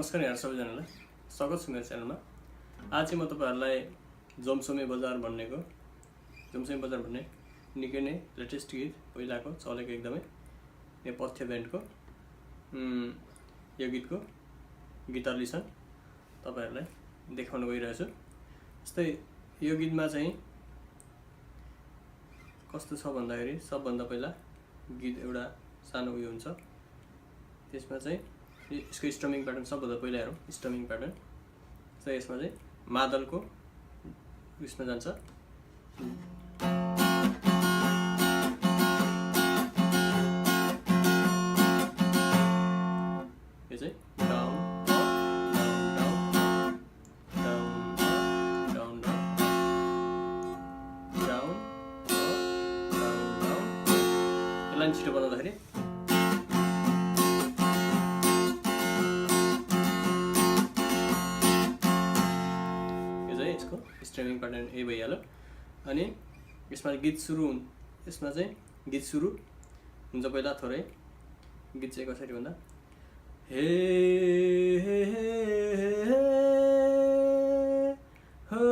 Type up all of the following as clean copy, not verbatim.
नमस्कार यहाँ सबैजनालाई स्वागत छ मेरो च्यानलमा। आज चाहिँ म तपाईहरुलाई जोमसोमे बजार भन्नेको जोमसोमे बजार भन्ने निकै नै लेटेस्ट गीत पहिलाको चलेको एकदमै नेपथ्य ब्यान्डको यो गीतको गिटार लिसन तपाईहरुलाई देखाउन गइरहेछु। जस्तै यो गीतमा चाहिँ कस्तो छ भन्दाखेरि सबभन्दा पहिला गीत एउटा सानो उयो हुन्छ, त्यसमा चाहिँ यसको स्ट्रमिङ प्याटर्न सबभन्दा पहिला हेरौँ। स्ट्रमिङ प्याटर्न चाहिँ यसमा चाहिँ मादलको उयसमा जान्छ, यो चाहिँ down down down down down down down down. यसलाई छिटो बनाउँदाखेरि स्ट्रमिङ प्याटर्न यही भइहाल्यो। अनि यसमा गीत सुरु यसमा चाहिँ गीत सुरु हुन्छ पहिला थोरै। गीत चाहिँ कसरी भन्दा हे हे हो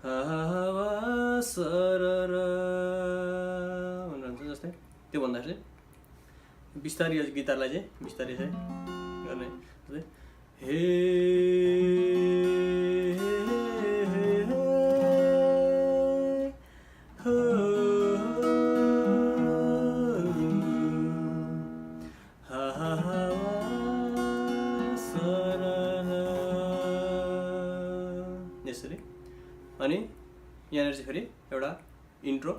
हावा सरर भनेर हुन्छ। जस्तै त्यो भन्दाखेरि चाहिँ बिस्तारै गिटारलाई चाहिँ बिस्तारै चाहिँ गर्ने जस्तै हे हो हावा सरर यसरी। अनि यहाँनिर चाहिँ फेरि एउटा इन्ट्रो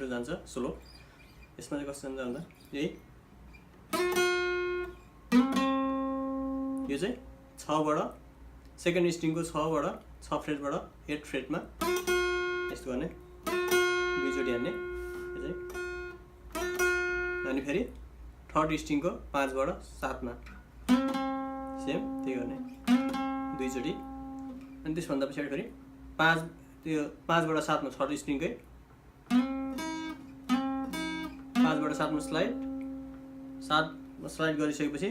जान्छ स्लो। यसमा चाहिँ कस्तो जान्छ भन्दा यही यो चाहिँ 6 बाट सेकेन्ड स्ट्रिङको 6 फ्रेटबाट 8 फ्रेटमा यस्तो गर्ने, दुईचोटि हान्ने यो चाहिँ। अनि फेरि थर्ड स्ट्रिङको 5 बाट 7 मा सेम त्यही गर्ने दुईचोटि। अनि त्यसभन्दा पछाडि फेरि 5 बाट 7 मा थर्ड स्ट्रिङकै 5 बाट 7 मा स्लाइड, 7 मा स्लाइड गरिसकेपछि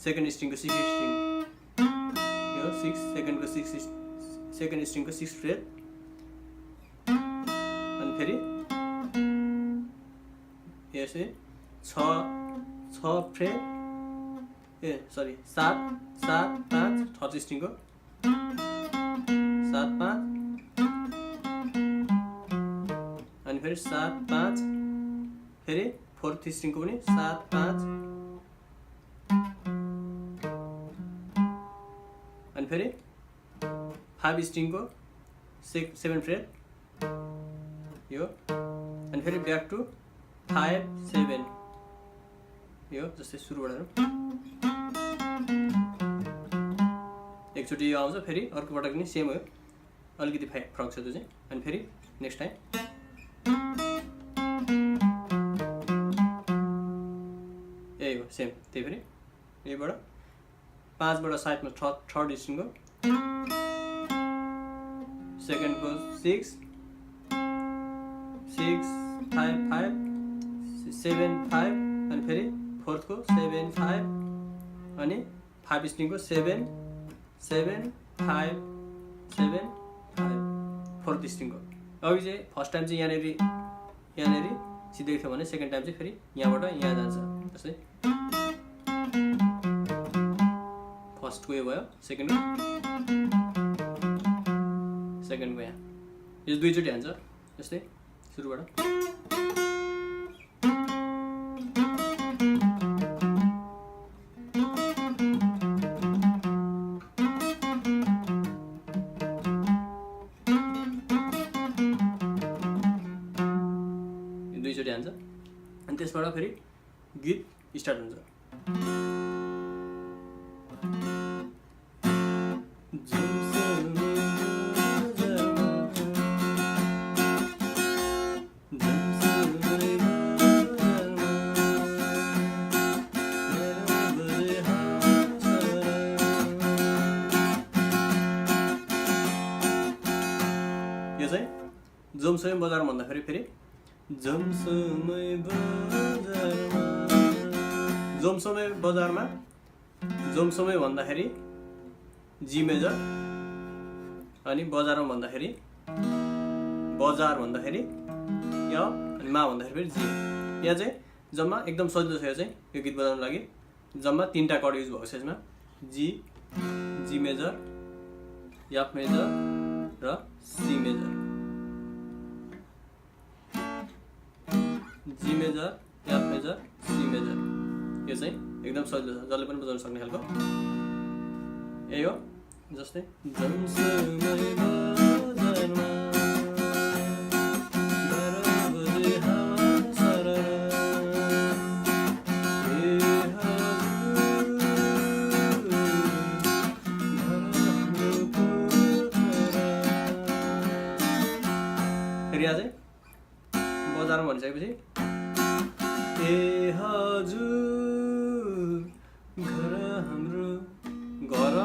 सेकेन्ड स्ट्रिङको 6 स्ट्रिङ यो 6 सेकेन्ड स्ट्रिङको 6 फ्रेट। अनि फेरि यसै 6 फ्रेट 7 5 थर्ड स्ट्रिङको 7 5 अनि फेरि 7 5 फेरि फोर्थ स्ट्रिङको पनि 7 5 अनि फेरि 5 स्ट्रिङको 7 फ्रेट यो। अनि फेरि ब्याक टु 5 7 यो। जस्तै सुरुबाट एकचोटि यो आउँछ, फेरि अर्को पटक पनि सेम हो, अलिकति फरक छ त्यो चाहिँ। अनि फेरि नेक्स्ट टाइम यही हो सेम। त्यही फेरि यहीबाट 5 बाट 7 मा थर्ड स्ट्रिङको सेकेन्डको 6 5 5 7 5 अनि फेरि फोर्थको 7 5 अनि 5 स्ट्रिङको 7 7 5 7 5 फोर्थ स्ट्रिङको। अघि चाहिँ फर्स्ट टाइम चाहिँ यहाँनिर सिधै थियो भने सेकेन्ड टाइम चाहिँ फेरि यहाँबाट यहाँ जान्छ। जस्तै फर्स्टको यो भयो, सेकेन्डको यहाँ यो दुईचोटि हान्छ। जस्तै सुरुबाट दुईचोटि हान्छ। अनि त्यसबाट फेरि गीत स्टार्ट हुन्छ। यो चाहिँ जोमसोमे बजार भन्दाखेरि फेरि जोमसोमे बजारमा जोमसोमै बजारमा जोमसोमै भन्दाखेरि जी मेजर, अनि बजारमा भन्दाखेरि बजार भन्दाखेरि या, अनि मा भन्दाखेरि फेरि जी। यहाँ चाहिँ जम्मा एकदम सजिलो छ। यो चाहिँ यो गीत बजाउनको लागि जम्मा 3टा कर्ड युज भएको छ यसमा, G, G major, F major र C major. G major, F major, C major. यो चाहिँ एकदम सजिलो छ, जसले पनि बजाउन सक्ने खालको यही हो। जस्तै जमसोमै बजारमा बरबरे हावा सरर, ए हजुर घर हाम्रो पोखरा। फेरि यहाँ चाहिँ बजारमा भनिसकेपछि ए हजुर घर हाम्रो, घर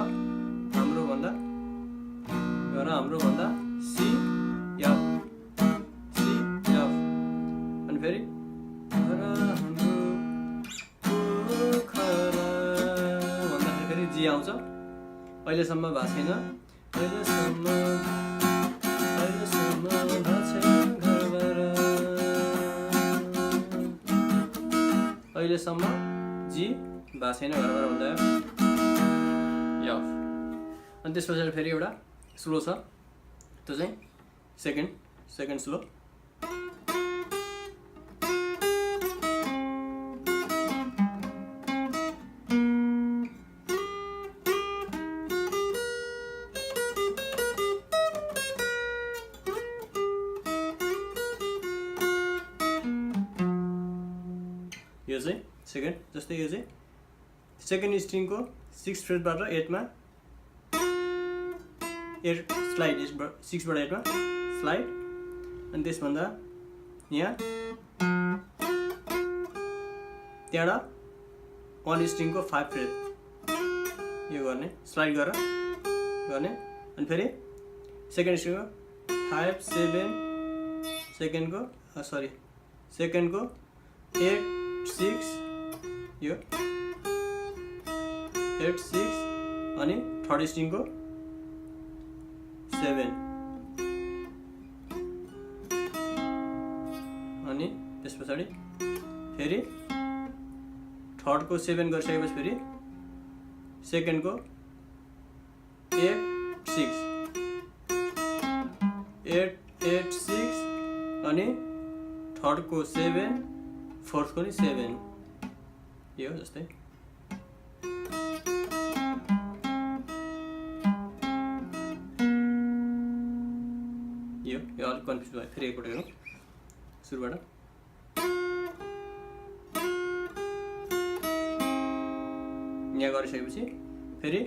हाम्रो भन्दा सी एफ, सी एफ, अनि फेरि घर हाम्रो पोखरा भन्दाखेरि फेरि जी आउँछ। अहिलेसम्म भएको छैन, अहिलेसम्म भएको छैन घरबाट, अहिलेसम्म जी भएको छैन घरबाट भन्दा एफ। अनि त्यस पछाडि फेरि एउटा स्लो छ, त्यो चाहिँ सेकेन्ड स्लो। यो चाहिँ सेकेन्ड। जस्तै यो चाहिँ सेकेन्ड स्ट्रिङको 6th फ्रेटबाट 8मा 8 स्लाइड, 6बाट 8मा स्लाइड, अनि त्यसभन्दा यहाँ त्यहाँबाट 1 स्ट्रिङको 5 फ्रेट यो गर्ने, स्लाइड गरेर गर्ने, अनि फेरि सेकेन्ड स्ट्रिङको 5 7 सेकेन्डको 8 6 यो 8 6, अनि थर्ड स्ट्रिङको 7, अनि त्यस पछाडि फेरि थर्डको 7 गरिसकेपछि फेरि सेकेन्डको 8 6 8 8 6, अनि थर्डको 7, फोर्थको नि 7। यो जस्तै यो अलिक कन्फ्युज भयो। फेरि एकपल्ट हेरौँ सुरुबाट। यहाँ गरिसकेपछि फेरि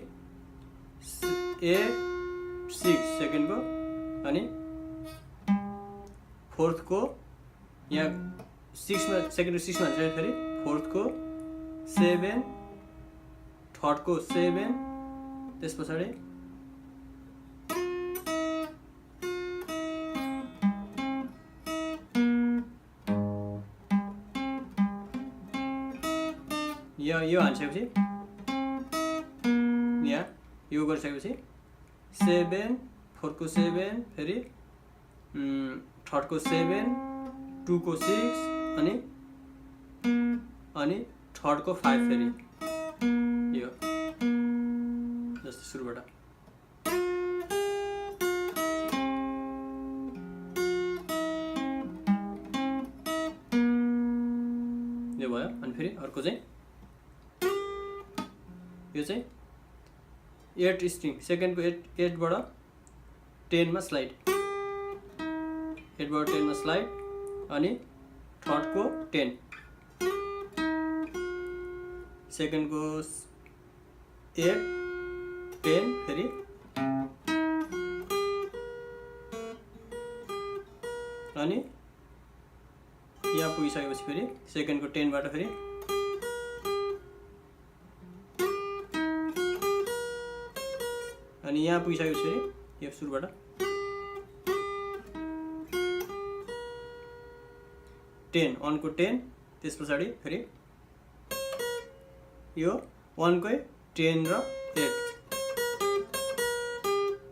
8 6 सेकेन्डको, अनि फोर्थको यहाँ 6मा सेकेन्डको 6मा फेरि फोर्थको 7, थर्डको 7, त्यस पछाडि यो हालिसकेपछि यहाँ यो गरिसकेपछि 7 4को 7 फेरि थर्डको 7 2को 6 अनि थर्डको 5 फेरि यो जस्तै सुरुबाट यो भयो। अनि फेरि अर्को चाहिँ यो चाहिँ 8 स्ट्रिङ सेकेन्डको 8 बाट 10 मा स्लाइड, 8 बाट 10 मा स्लाइड, अनि थर्डको 10 सेकेन्डको 8 10 फेरि अनि यहाँ पुगिसकेपछि फेरि सेकेन्डको 10 बाट फेरि अनि यहाँ पुगिसकेपछि फेरि यो सुरुबाट 10 अनको 10 त्यस पछाडि फेरि यो 1 कै 10 र 8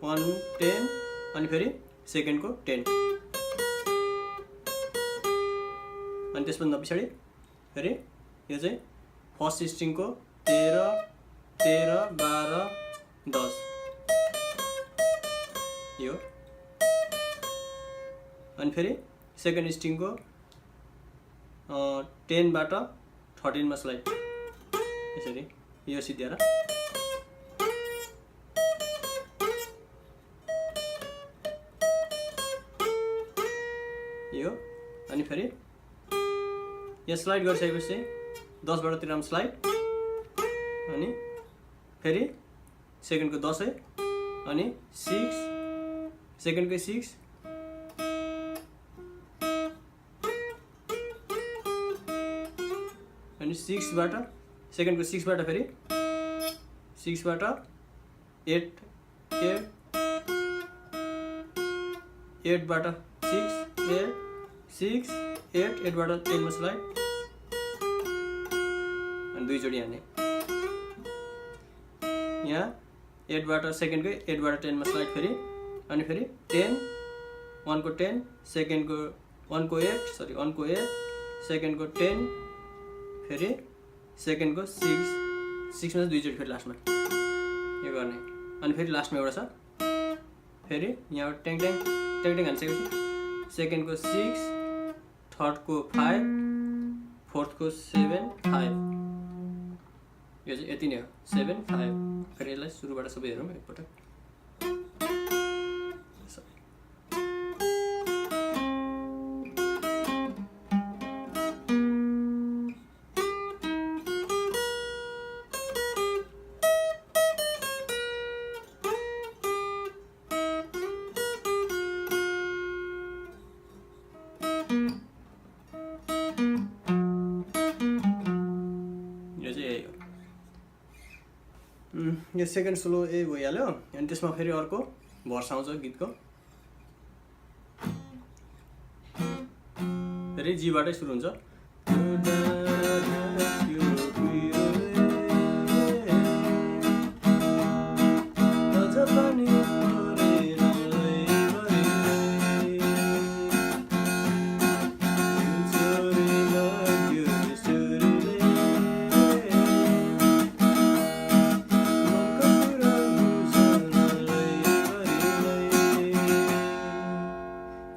1 10 अनि फेरि सेकेन्ड को 10 अनि त्यसभन्दा पछाडि फेरि यो चाहिँ फर्स्ट स्ट्रिङ को 13 13 12 10 यो अनि फेरि सेकेन्ड स्ट्रिङ को 10 बाट 13 मा स्लाइड यसरी यो सिध्याएर यो अनि फेरि यो स्लाइड गरिसकेपछि 10 बाट 13 मा स्लाइड अनि फेरि सेकेन्ड को 10 अनि 6 सेकेन्ड को 6 अनि 6 बाट सेकेन्ड को 6 बाट फेरि 6 बाट 8 बाट 6 8 बाट 10 मा स्लाइड अनि दुई जोडी हान्ने यहाँ 8 बाट सेकेन्ड को 8 बाट 10 मा स्लाइड फेरि अनि फेरि 10 1 को 10 सेकेन्ड को 1 को 8 सेकेन्ड को 10 फेरि सेकेन्ड को 6 मा दुई जोडी फेरि लास्टमा यो गर्ने अनि फेरि लास्टमा एउटा छ फेरि यहाँबाट ट्याङ ट्याङ ट्याङ ट्याङ हानिसकेपछि सेकेन्ड को 6 थर्ड को 5 फोर्थ को 7 5 यो चाहिँ यति नै हो 7 5 फेरि यसलाई सुरुबाट सबै हेरौँ एकपटक यो सेकेन्ड सोलो ए भइहाल्यो अनि त्यसमा फेरि अर्को भर्स आउँछ गीतको फेरि जीबाटै सुरु हुन्छ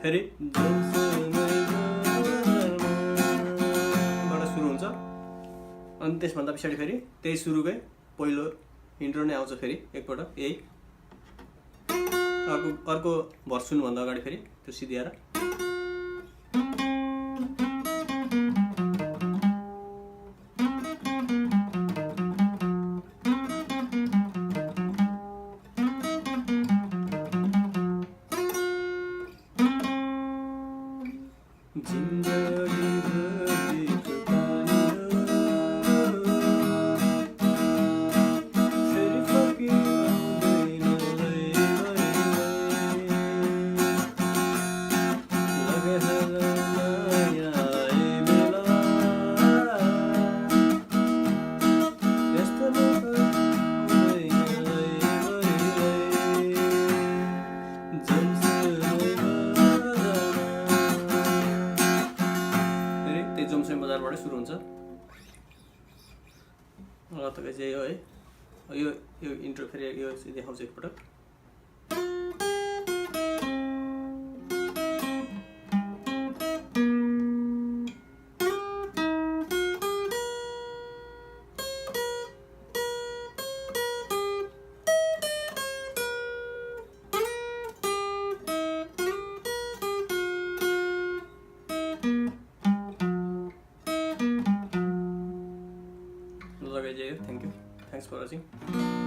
फेरि बाट सुरु हुन्छ अनि त्यसभन्दा पछाडि फेरि त्यही सुरुकै पहिलो इन्ट्रो नै आउँछ फेरि एकपटक यही अर्को भर्स सुन्नुभन्दा अगाडि फेरि त्यो सिध्याएर जोमसोम बजारबाट सुरु हुन्छ तपाईँ चाहिँ यो है यो इन्ट्रो फेरि यो देखाउँछ एकपटक Thank you. Thanks for watching.